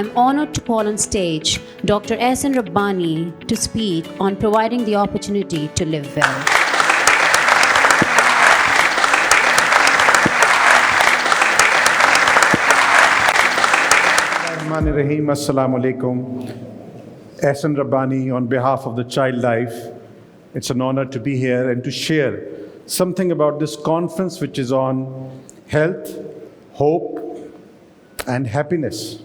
I'm honored to call on stage Dr. Ehsan Rabbani to speak on providing the opportunity to live well. Rahim, Assalamu alaikum. Ehsan Rabbani, on behalf of the Child Life, it's an honor to be here and to share something about this conference which is on health, hope, and happiness.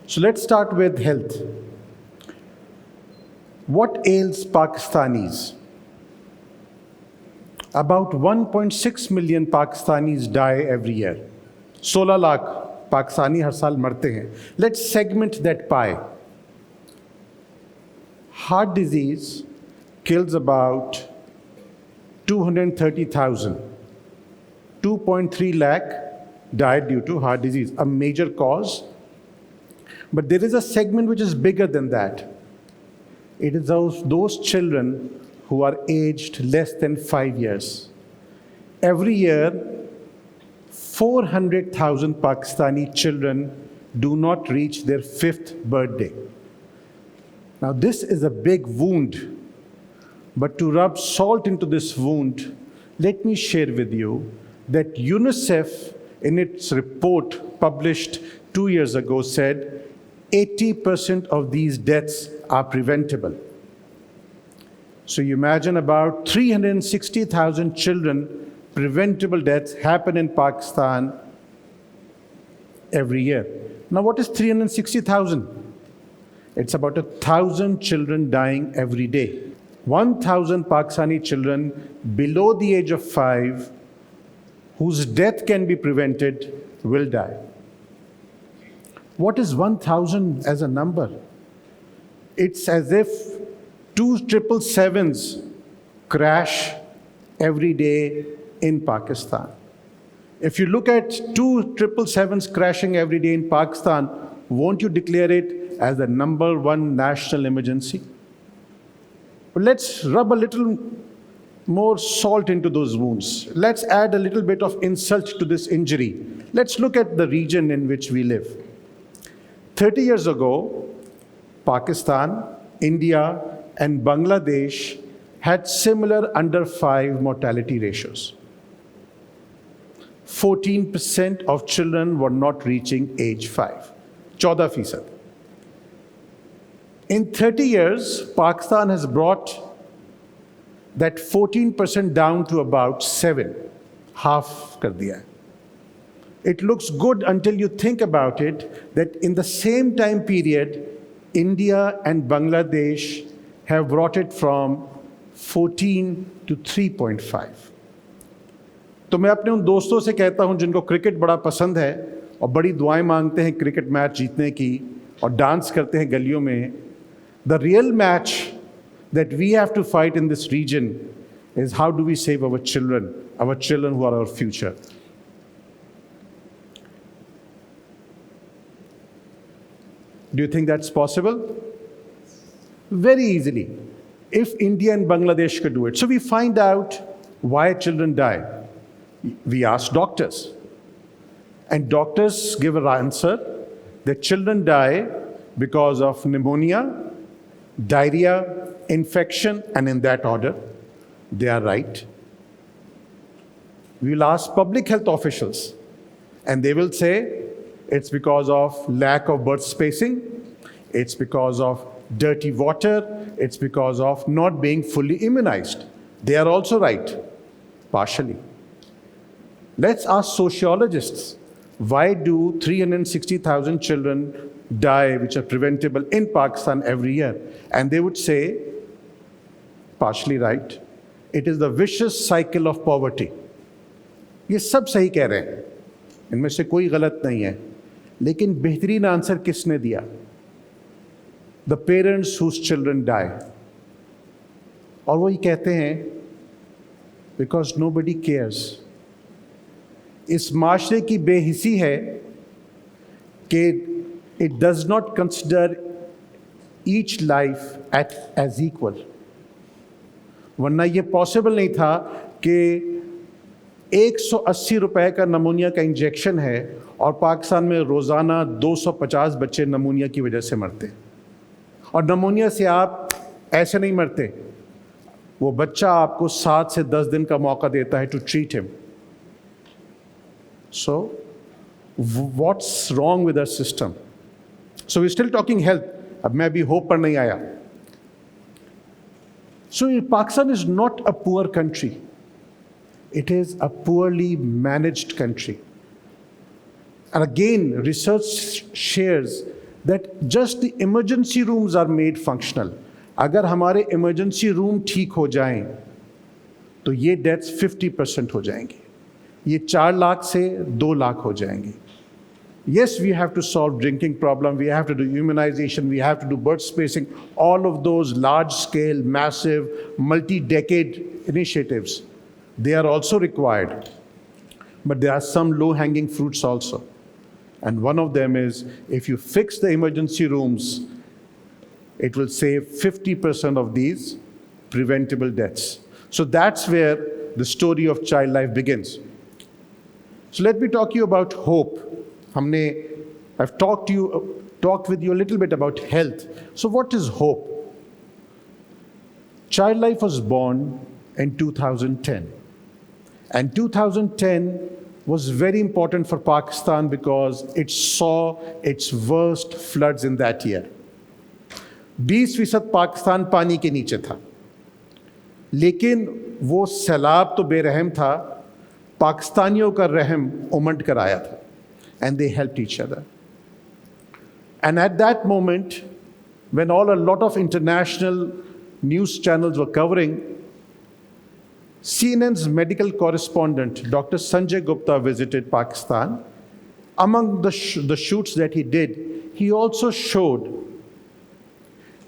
So let's start with health. What ails Pakistanis? About 1.6 million Pakistanis die every year. 16 lakh Pakistani har saal marte hain. Let's segment that pie. Heart disease kills about 230,000. 2.3 lakh died due to heart disease, a major cause. But there is a segment which is bigger than that. It is those children who are aged less than 5 years. Every year, 400,000 Pakistani children do not reach their 5th birthday. Now, this is a big wound. But to rub salt into this wound, let me share with you that UNICEF, in its report published 2 years ago, said 80% of these deaths are preventable. So you imagine about 360,000 children, preventable deaths happen in Pakistan every year. Now what is 360,000? It's about 1,000 children dying every day. 1,000 Pakistani children below the age of 5 whose death can be prevented will die. What is 1,000 as a number? It's as if 2 777s crash every day in Pakistan. If you look at 2 777s crashing every day in Pakistan, won't you declare it as the #1 national emergency? But let's rub a little more salt into those wounds. Let's add a little bit of insult to this injury. Let's look at the region in which we live. 30 years ago, Pakistan, India, and Bangladesh had similar under 5 mortality ratios. 14% of children were not reaching age 5. 14%. In 30 years, Pakistan has brought that 14% down to about 7. Half kar diya. It looks good until you think about it, that in the same time period, India and Bangladesh have brought it from 14 to 3.5. तो मैं अपने उन दोस्तों से कहता हूं जिनको cricket बड़ा पसंद है और बड़ी दुआएं मांगते हैं क्रिकेट मैच जीतने की और डांस करते हैं गलियों में, the real match that we have to fight in this region is how do we save our children who are our future. Do you think that's possible? Very easily, if India and Bangladesh could do it. So we find out why children die. We ask doctors, and doctors give an answer that children die because of pneumonia, diarrhea, infection, and in that order. They are right. We will ask public health officials, and they will say it's because of lack of birth spacing, it's because of dirty water, it's because of not being fully immunized. They are also right, partially. Let's ask sociologists, why do 360,000 children die which are preventable in Pakistan every year? And they would say, partially right, it is the vicious cycle of poverty. ये सब सही कह रहे हैं, इनमें से कोई गलत नहीं है, लेकिन बेहतरीन आंसर किसने दिया? The parents whose children die. और वो ये कहते हैं, because nobody cares. इस माशरे की बेहिसी है कि it does not consider each life as equal. वरना ये पॉसिबल नहीं था कि 180 रुपए का नमूनिया का इंजेक्शन है और पाकिस्तान में रोज़ाना 250 बच्चे नमूनिया की वजह से मरते हैं। और नमूनिया से आप ऐसे नहीं मरते, वो बच्चा आपको 7 से 10 दिन का मौका देता है to treat him. So what's wrong with our system? So we still talking health. अब मैं अभी होप पर नहीं आया। So Pakistan is not a poor country, it is a poorly managed country. And again, research shares that just the emergency rooms are made functional. अगर हमारे emergency room ठीक हो जाएं तो ये deaths 50% हो जाएंगे, ये 4 लाख से 2 लाख हो जाएंगे। Yes, we have to solve drinking problem, we have to do immunization, we have to do birth spacing, all of those large scale, massive, multi-decade initiatives. They are also required, but there are some low-hanging fruits also. And one of them is, if you fix the emergency rooms, it will save 50% of these preventable deaths. So that's where the story of child life begins. So let me talk to you about hope. I've talked with you a little bit about health. So what is hope? Child life was born in 2010. And 2010 was very important for Pakistan because it saw its worst floods in that year. 20% Pakistan पानी के नीचे था, लेकिन वो सैलाब तो बेरहम था, पाकिस्तानियों का रहम उमड़ कर आया था, and they helped each other. And at that moment, when a lot of international news channels were covering, CNN's medical correspondent, Dr. Sanjay Gupta, visited Pakistan. Among the shoots that he did, he also showed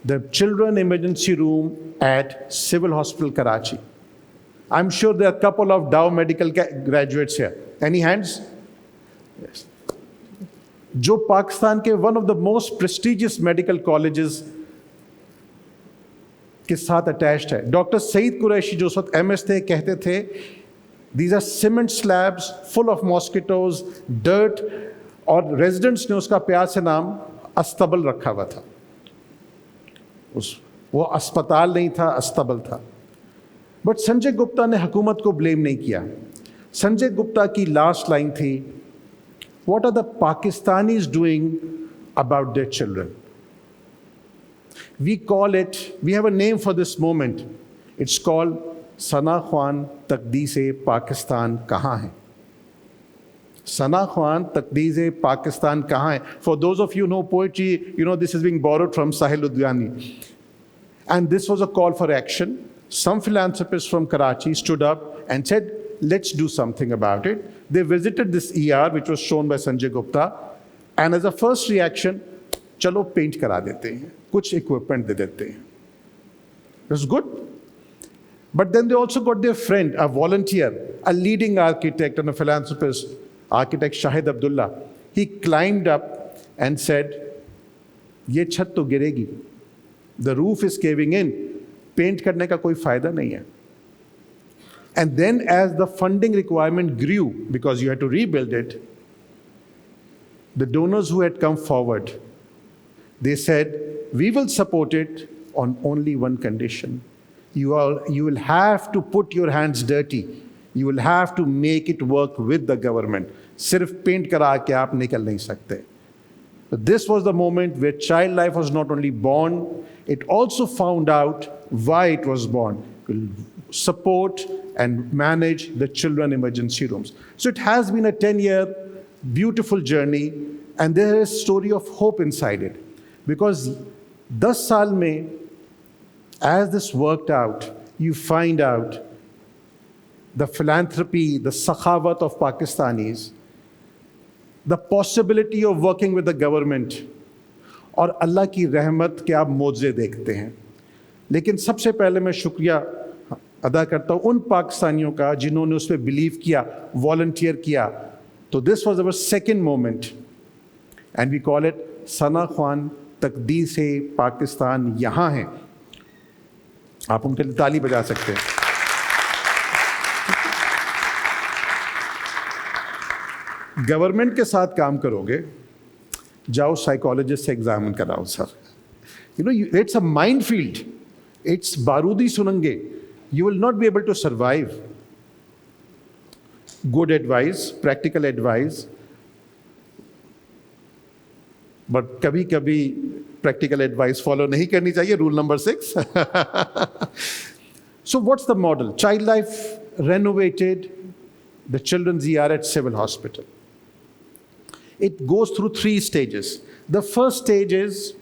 the children emergency room at Civil Hospital, Karachi. I'm sure there are a couple of Dow medical graduates here. Any hands? Yes. जो पाकिस्तान के one of the most prestigious medical colleges के साथ attached है। Doctor Saeed Qureshi जो उस वक्त MS थे, कहते थे these are cement slabs full of mosquitoes, dirt, और रेजिडेंट्स ने उसका प्यार से नाम अस्तबल रखा हुआ था। वो अस्पताल नहीं था, अस्तबल था। बट संजय गुप्ता ने हुकूमत को ब्लेम नहीं किया। संजय गुप्ता की लास्ट लाइन थी, what are the Pakistanis doing about their children? We have a name for this moment. It's called Sana Khwan Taqdees-e Pakistan Kahan Hai? Sana Khwan Taqdees-e Pakistan Kahan Hai? For those of you who know poetry, you know this is being borrowed from Sahil Ludhiani. And this was a call for action. Some philanthropists from Karachi stood up and said, let's do something about it. They visited this ER, which was shown by Sanjay Gupta, and as a first reaction, चलो paint करा देते हैं, कुछ equipment दे देते हैं. It was good. But then they also got their friend, a volunteer, a leading architect and a philanthropist, architect Shahid Abdullah. He climbed up and said, ये छत तो गिरेगी. The roof is caving in. Paint करने का कोई फायदा नहीं है. And then as the funding requirement grew, because you had to rebuild it, the donors who had come forward, they said, we will support it on only one condition. You will have to put your hands dirty. You will have to make it work with the government. सिर्फ paint करा के आप निकल नहीं सकते. But this was the moment where child life was not only born, it also found out why it was born. Support and manage the children emergency rooms. So it has been a 10-year beautiful journey, and there is a story of hope inside it. Because 10 saal mein, as this worked out, you find out the philanthropy, the sakhawat of Pakistanis, the possibility of working with the government, और अल्लाह की रहमत के आप मौजे देखते हैं. लेकिन सबसे पहले मैं शुक्रिया अदा करता हूँ उन पाकिस्तानियों का जिन्होंने उस पर बिलीव किया, वॉलंटियर किया. तो this was our second moment, and we call it Sana Khwan Taqdees-e Pakistan यहाँ हैं. आप उनके लिए ताली बजा सकते हैं. गवर्नमेंट के साथ काम करोगे, जाओ साइकोलॉजिस्ट से एग्जामिन कराओ sir. You know, it's a minefield. It's बारूदी सुरंगे. You will not be able to survive. Good advice, practical advice. But कभी कभी practical advice follow नहीं करनी चाहिए. Rule number 6. So what's the model? Child Life renovated the children's ER at Civil Hospital. It goes through 3 stages. The first stage is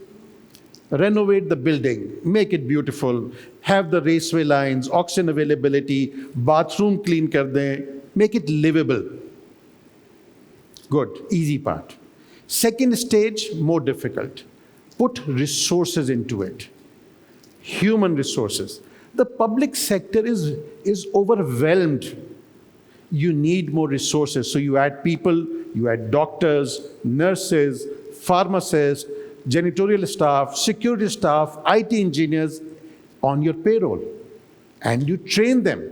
renovate the building, make it beautiful, have the raceway lines, oxygen availability, bathroom clean kar dein, make it livable. Good, easy part. Second stage, more difficult. Put resources into it, human resources. The public sector is overwhelmed. You need more resources. So you add people, you add doctors, nurses, pharmacists, janitorial staff, security staff, IT engineers on your payroll. And you train them.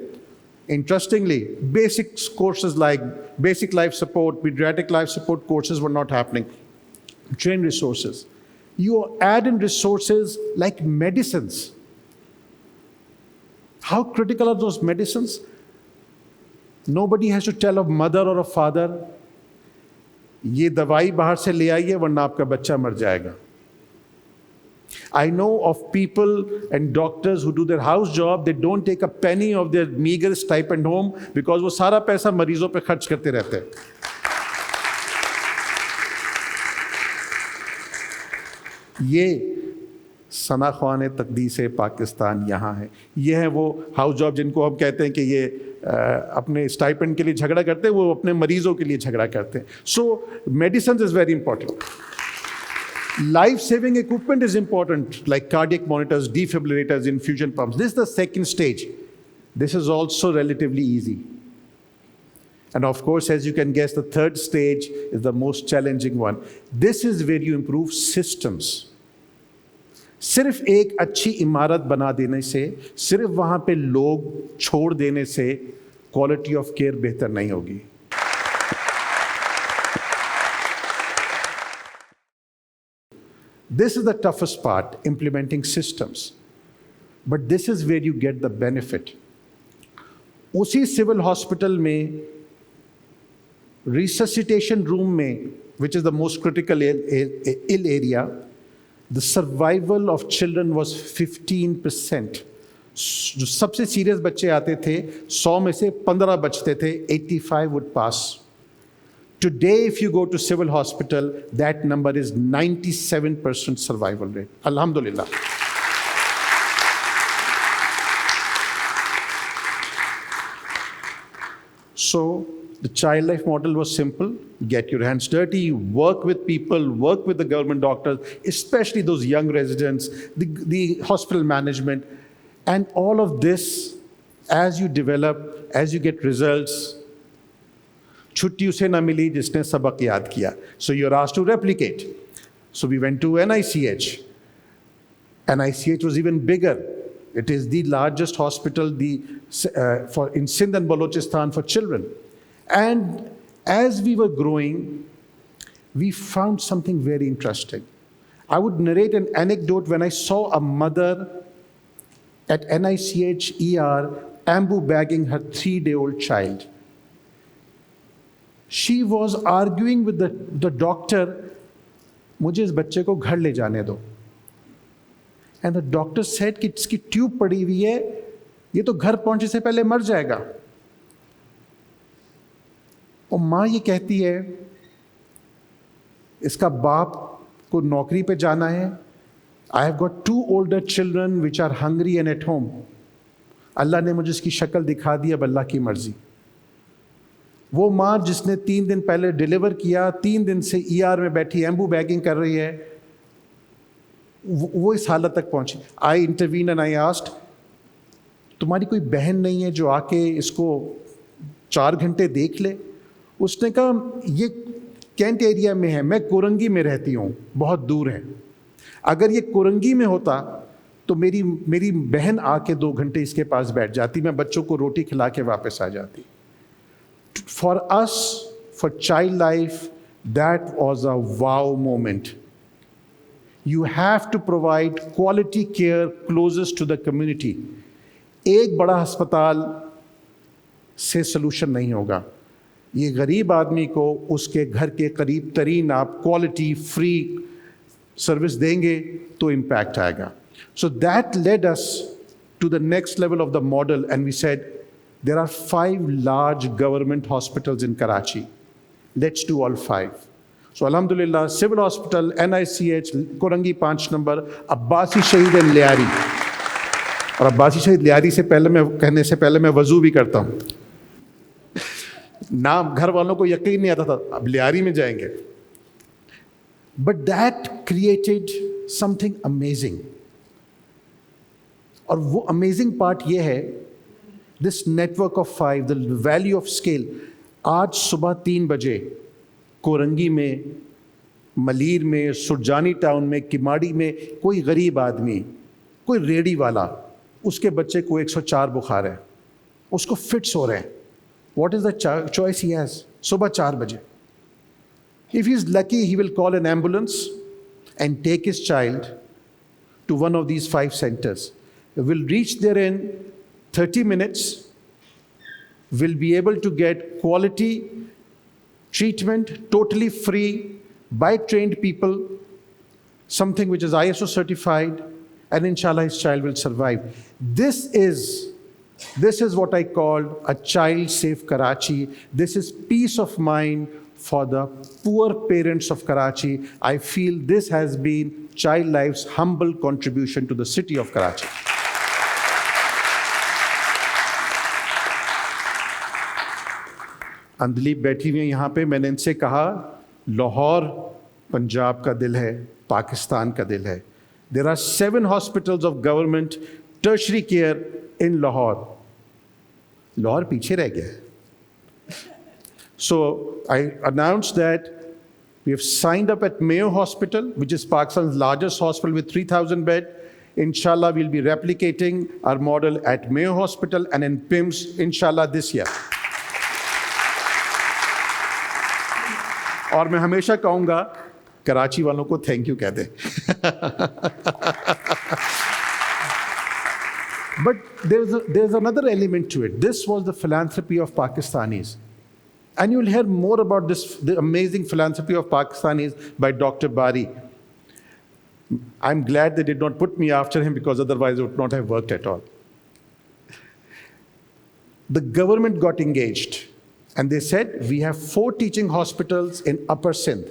Interestingly, basic courses like basic life support, pediatric life support courses were not happening. Train resources. You add in resources like medicines. How critical are those medicines? Nobody has to tell a mother or a father, ये दवाई बाहर से ले आइए वरना आपका बच्चा मर जाएगा. I know of people and doctors who do their house job, they don't take a penny of their meager stipend home because वो सारा पैसा मरीजों पे खर्च करते रहते हैं. ये सना ख्वान तकदीस पाकिस्तान यहाँ है. ये है वो हाउस जॉब जिनको हम कहते हैं कि ये अपने स्टाइपेंड के लिए झगड़ा करते हैं, वो अपने मरीजों के लिए झगड़ा करते हैं. सो medicine is very important. Life saving equipment is important, like cardiac monitors, defibrillators, infusion pumps. This is the second stage. This is also relatively easy. And of course, as you can guess, the third stage is the most challenging one. This is where you improve systems. सिर्फ एक अच्छी इमारत बना देने से, सिर्फ वहां पे लोग छोड़ देने से क्वालिटी ऑफ केयर बेहतर नहीं होगी. This is the toughest part, implementing systems. But this is where you get the benefit. उसी सिविल हॉस्पिटल में resuscitation room में, which is the most critical ill area, the survival of children was 15%. जो सबसे serious बच्चे आते थे, 100 में से 15 बचते थे, 85 would pass. Today, if you go to civil hospital, that number is 97% survival rate. Alhamdulillah. So, the child life model was simple. Get your hands dirty, work with people, work with the government doctors, especially those young residents, the hospital management. And all of this, as you develop, as you get results, छुट्टी उसे ना मिली जिसने सबक याद किया. So you're asked to replicate. So we went to NICH. NICH was even bigger. It is the largest hospital in Sindh and Balochistan for children. And as we were growing, we found something very interesting. I would narrate an anecdote when I saw a mother at NICH ER ambu bagging her 3-day-old child. She was arguing with the doctor, मुझे इस बच्चे को घर ले जाने दो. And the doctor said कि इसकी ट्यूब पड़ी हुई है, ये तो घर पहुंचने से पहले मर जाएगा. और माँ ये कहती है, इसका बाप को नौकरी पे जाना है. I have got 2 older children which are hungry and at home. अल्लाह ने मुझे इसकी शक्ल दिखा दी, अब अल्लाह की मर्जी. वो माँ जिसने 3 दिन पहले डिलीवर किया, 3 दिन से ER में बैठी एम्बू बैगिंग कर रही है, वो इस हालत तक पहुंची. आई इंटरवीन एंड आई आस्क्ड, तुम्हारी कोई बहन नहीं है जो आके इसको 4 घंटे देख ले? उसने कहा ये कैंट एरिया में है, मैं कोरंगी में रहती हूँ, बहुत दूर है. अगर ये कोरंगी में होता तो मेरी बहन आके 2 घंटे इसके पास बैठ जाती, मैं बच्चों को रोटी खिला के वापस आ जाती. For us, for child life, that was a wow moment. You have to provide quality care closest to the community. एक बड़ा अस्पताल से सलूशन नहीं होगा. ये गरीब आदमी को उसके घर के करीब तरीन आप क्वालिटी फ्री सर्विस देंगे तो इम्पैक्ट आएगा. So that led us to the next level of the model, and we said, there are 5 large government hospitals in Karachi. Let's do all 5. So Alhamdulillah, Civil Hospital, NICH, Korangi 5 number, Abbasi Shaheed and Liari. और अब्बासी शहीद लियारी से पहले मैं कहने से पहले मैं वज़ू भी करता हूँ. नाम घर वालों को यकीन नहीं आता था, अब लियारी में जाएंगे. But that created something amazing. और वो अमेजिंग पार्ट ये है, this network of 5, the value of scale. आज सुबह 3 बजे कोरंगी में, मलीर में, सुरजानी टाउन में, किमाड़ी में कोई गरीब आदमी, कोई रेडी वाला, उसके बच्चे को 104 बुखार है, उसको फिट्स हो रहे हैं. What is the choice he has? सुबह 4 बजे. If he is lucky he will call an ambulance and take his child to one of these 5 centres. Will reach there in 30 minutes, will be able to get quality treatment totally free by trained people, something which is ISO certified, and inshallah his child will survive. This is what I call a child safe Karachi. This is peace of mind for the poor parents of Karachi. I feel this has been Child Life's humble contribution to the city of Karachi. Andleeb बैठी हुई हैं यहाँ पे. मैंने इनसे कहा, लाहौर पंजाब का दिल है, पाकिस्तान का दिल है. There are 7 hospitals of government tertiary care in Lahore. Lahore पीछे रह गया. So I announce that we have signed up at Mayo hospital, which is Pakistan largest hospital with 3000 bed. Inshallah, we'll be replicating our model at Mayo Hospital and in PIMS, inshallah, this year. और मैं हमेशा कहूँगा, कराची वालों को thank you कह दें. But there's another element to it. This was the philanthropy of Pakistanis. And you'll hear more about the amazing philanthropy of Pakistanis by Dr. Bari. I'm glad they did not put me after him, because otherwise it would not have worked at all. The government got engaged. And they said, we have 4 teaching hospitals in Upper Sindh.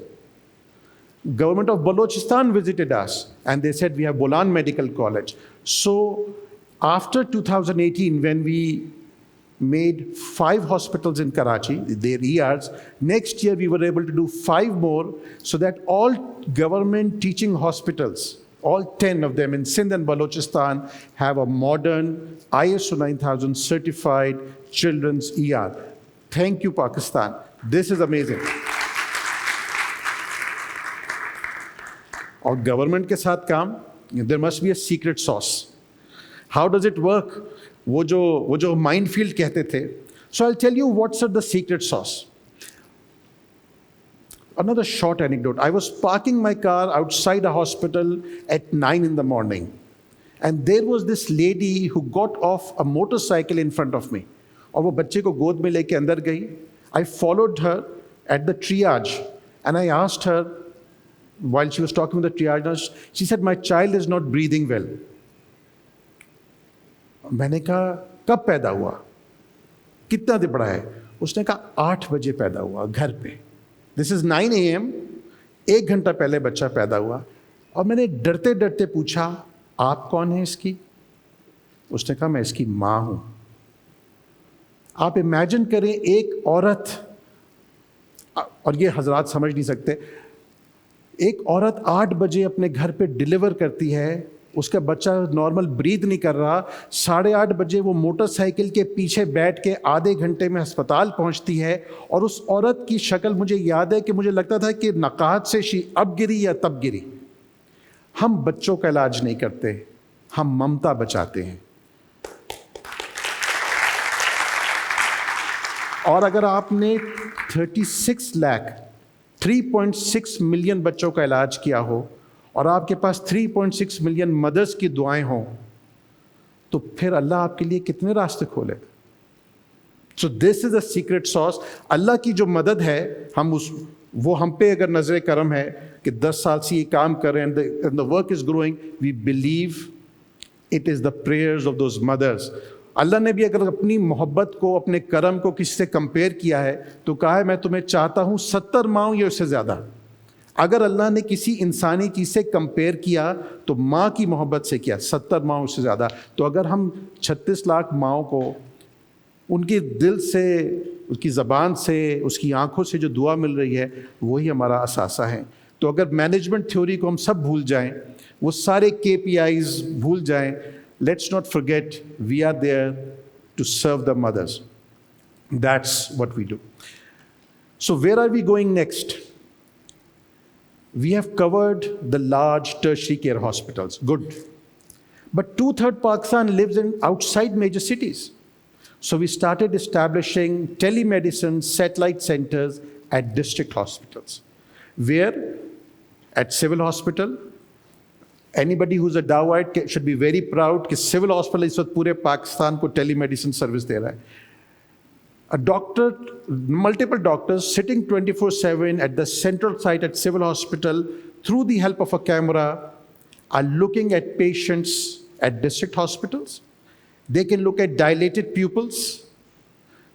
Government of Balochistan visited us, and they said, we have Bolan Medical College. So after 2018, when we made 5 hospitals in Karachi, their ERs, next year we were able to do 5 more, so that all government teaching hospitals, all 10 of them in Sindh and Balochistan, have a modern ISO 9000 certified children's ER. Thank you, Pakistan. This is amazing. और government के साथ काम, there must be a secret sauce. How does it work? वो जो minefield कहते थे. So I'll tell you what's the secret sauce. Another short anecdote. I was parking my car outside a hospital at 9 in the morning, and there was this lady who got off a motorcycle in front of me. और वो बच्चे को गोद में लेके अंदर गई. I followed her at the triage, and I asked her, while she was talking with the triage nurse, she said, my child is not breathing well. मैंने कहा, कब पैदा हुआ? कितना दिन बड़ा है? उसने कहा 8 बजे पैदा हुआ घर पे. This is 9 AM. 1 घंटा पहले बच्चा पैदा हुआ. और मैंने डरते डरते पूछा, आप कौन हैं इसकी? उसने कहा, मैं इसकी माँ हूँ. आप इमेजिन करें, एक औरत, और ये हजरात समझ नहीं सकते, एक औरत 8 बजे अपने घर पे डिलीवर करती है, उसका बच्चा नॉर्मल ब्रीथ नहीं कर रहा. 8:30 बजे वो मोटरसाइकिल के पीछे बैठ के आधे घंटे में अस्पताल पहुंचती है. और उस औरत की शक्ल मुझे याद है कि मुझे लगता था कि नकाहत से शी अब गिरी या तब गिरी. हम बच्चों का इलाज नहीं करते, हम ममता बचाते हैं. और अगर आपने 36 लाख 3.6 मिलियन बच्चों का इलाज किया हो और आपके पास 3.6 मिलियन मदर्स की दुआएं हों, तो फिर अल्लाह आपके लिए कितने रास्ते खोले। So this is a secret sauce. Allah की जो मदद है, वो हम पे अगर नजर करम है कि 10 साल से ये काम कर रहे हैं and the work is growing, we believe it is the prayers of those mothers. Allah ने भी अगर अपनी मोहब्बत को, अपने करम को किसी से कंपेयर किया है तो कहा है मैं तुम्हें चाहता हूं 70 माओ या उससे ज्यादा। अगर अल्लाह ने किसी इंसानी चीज से कंपेयर किया तो माँ की मोहब्बत से किया, 70 माओ उससे ज्यादा। तो अगर हम 36 लाख माओ को उनके दिल से, उसकी ज़बान से, उसकी आंखों से जो दुआ मिल रही है, वही हमारा असासा है। तो अगर मैनेजमेंट थ्योरी को हम सब भूल जाएं, वो सारे KPIs भूल जाएं, let's not forget we are there to serve the mothers. That's what we do. So where are we going next? We have covered the large tertiary care hospitals. Good. But 2/3 Pakistan lives outside major cities. So we started establishing telemedicine satellite centers at district hospitals, where at civil hospital, anybody who's a Dawite should be very proud कि civil hospital इस वक्त पूरे पाकिस्तान को telemedicine service दे रहा है। A doctor, multiple doctors sitting 24/7 at the central site at civil hospital through the help of a camera are looking at patients at district hospitals. They can look at dilated pupils.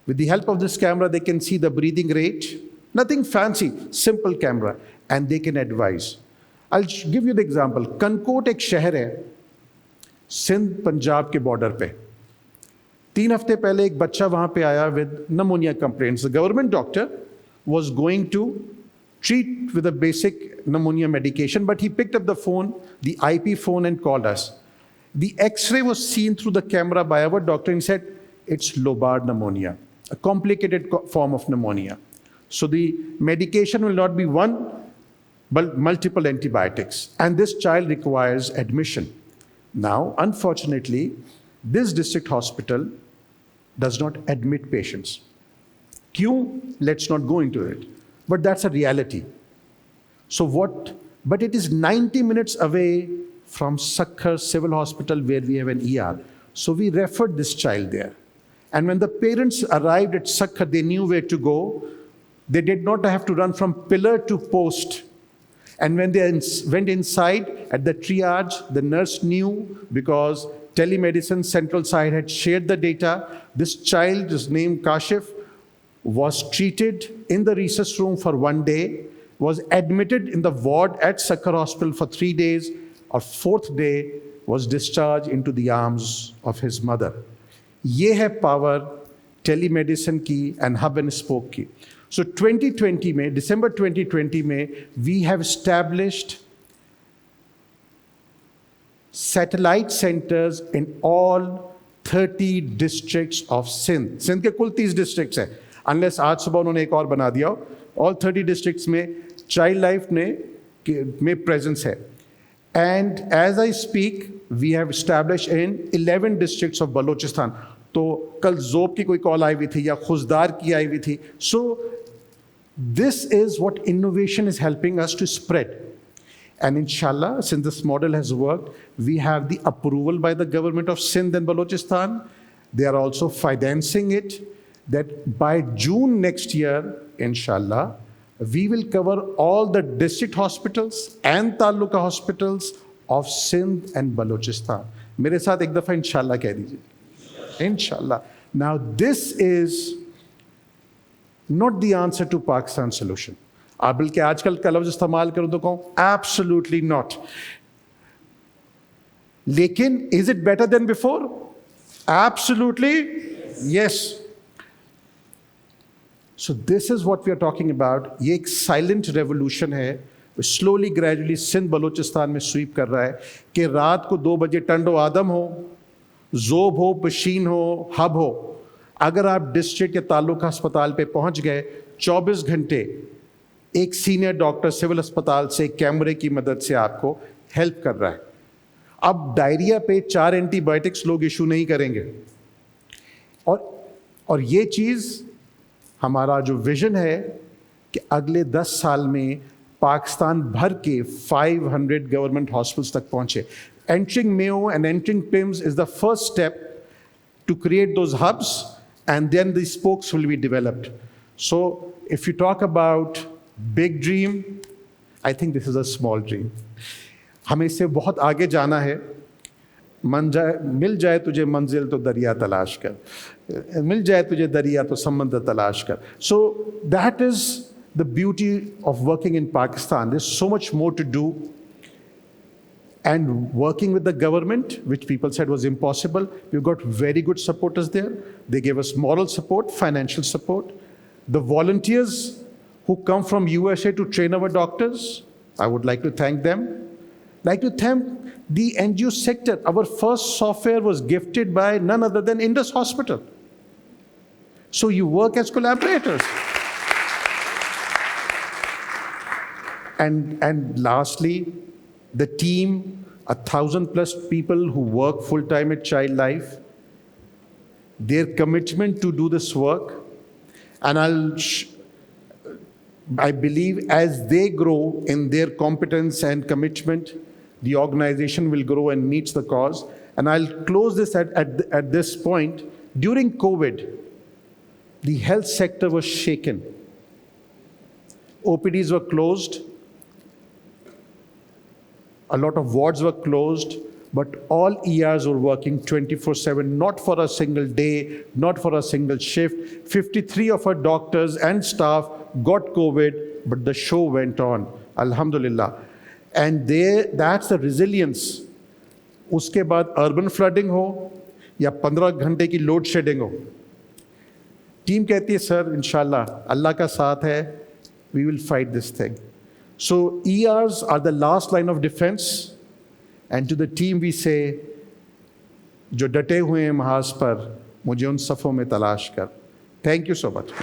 With the help of this camera, they can see the breathing rate. Nothing fancy, simple camera, and they can advise. I'll give you the example. कनकोट एक शहर है सिंध पंजाब के border पे। 3 हफ्ते पहले एक बच्चा वहां पे आया with pneumonia complaints. The government doctor was going to treat with a basic pneumonia medication, but he picked up the phone, the IP phone, and called us. The X-ray was seen through the camera by our doctor and said, it's lobar pneumonia, a complicated form of pneumonia. So the medication will not be one, but multiple antibiotics. And this child requires admission. Now, unfortunately, this district hospital does not admit patients. Q, let's not go into it. But that's a reality. So what? But it is 90 minutes away from Sakhar Civil Hospital where we have an ER. So we referred this child there. And when the parents arrived at Sakhar, they knew where to go. They did not have to run from pillar to post. And when they went inside at the triage, the nurse knew because telemedicine central site had shared the data. This child is named Kashif, was treated in the resus room for 1 day, was admitted in the ward at Sakhar Hospital for 3 days, or 4th day was discharged into the arms of his mother. ये है power telemedicine की and hub and spoke की. So 2020 में, December 2020 में, we have established satellite centers in all 30 districts of Sindh. Sindh के कुल 30 districts हैं. Unless आज सुबह उन्होंने एक और बना दिया हो, all 30 districts में चाइल्ड लाइफ में प्रेजेंस है. And as I speak, we have established in 11 districts of Balochistan. तो कल जोब की कोई कॉल आई हुई थी या खुजदार की आई हुई थी. So this is what innovation is helping us to spread. And inshallah, since this model has worked, we have the approval by the government of Sindh and Balochistan. They are also financing it, that by June next year, inshallah, we will cover all the district hospitals and taluka hospitals of Sindh and Balochistan. मेरे साथ एक दफा inshallah कह दीजिए. Inshallah. Now this is not the answer to Pakistan solution. आप बल्कि आजकल का लफ्ज इस्तेमाल करूं तो कहूं absolutely not. लेकिन is it better than before? Absolutely yes. So this is what we are talking about. ये एक silent revolution है, slowly gradually सिंध बलूचिस्तान में स्वीप कर रहा है कि रात को 2 बजे टंडो आदम हो, जोब हो, पशीन हो, हब हो, अगर आप डिस्ट्रिक्ट या ताल्लुका अस्पताल पे पहुंच गए, 24 घंटे एक सीनियर डॉक्टर सिविल अस्पताल से कैमरे की मदद से आपको हेल्प कर रहा है. अब डायरिया पे 4 एंटीबायोटिक्स लोग इशू नहीं करेंगे. और ये चीज़ हमारा जो विजन है कि अगले 10 साल में पाकिस्तान भर के 500 गवर्नमेंट हॉस्पिटल्स तक पहुंचे. Entering Mayo and entering PIMS is the first step to create those hubs, and then the spokes will be developed. So if you talk about big dream, I think this is a small dream. हमें इससे बहुत आगे जाना है. मिल जाए तुझे मंजिल तो दरिया तलाश कर, मिल जाए तुझे दरिया तो समंदर तलाश कर. So that is the beauty of working in Pakistan. There's so much more to do. And working with the government, which people said was impossible, we've got very good supporters there. They gave us moral support, financial support. The volunteers who come from USA to train our doctors, I would like to thank them. Like to thank the NGO sector. Our first software was gifted by none other than Indus Hospital. So you work as collaborators. And lastly, the team, 1,000+ people who work full-time at Child Life, their commitment to do this work, and I believe as they grow in their competence and commitment, the organization will grow and meets the cause. And I'll close this at this point. During COVID, the health sector was shaken. OPDs were closed. A lot of wards were closed, but all ERs were working 24/7, not for a single day, not for a single shift. 53 of our doctors and staff got COVID, but the show went on, alhamdulillah. And that's the resilience. उसके बाद urban flooding हो या 15 घंटे की load shedding हो, team कहती है sir इंशाल्लाह अल्लाह का साथ है, we will fight this thing. So ERs are the last line of defense, and to the team we say, जो डटे हुए हैं महाज पर, मुझे उन सफ़ों में तलाश कर. Thank you so much.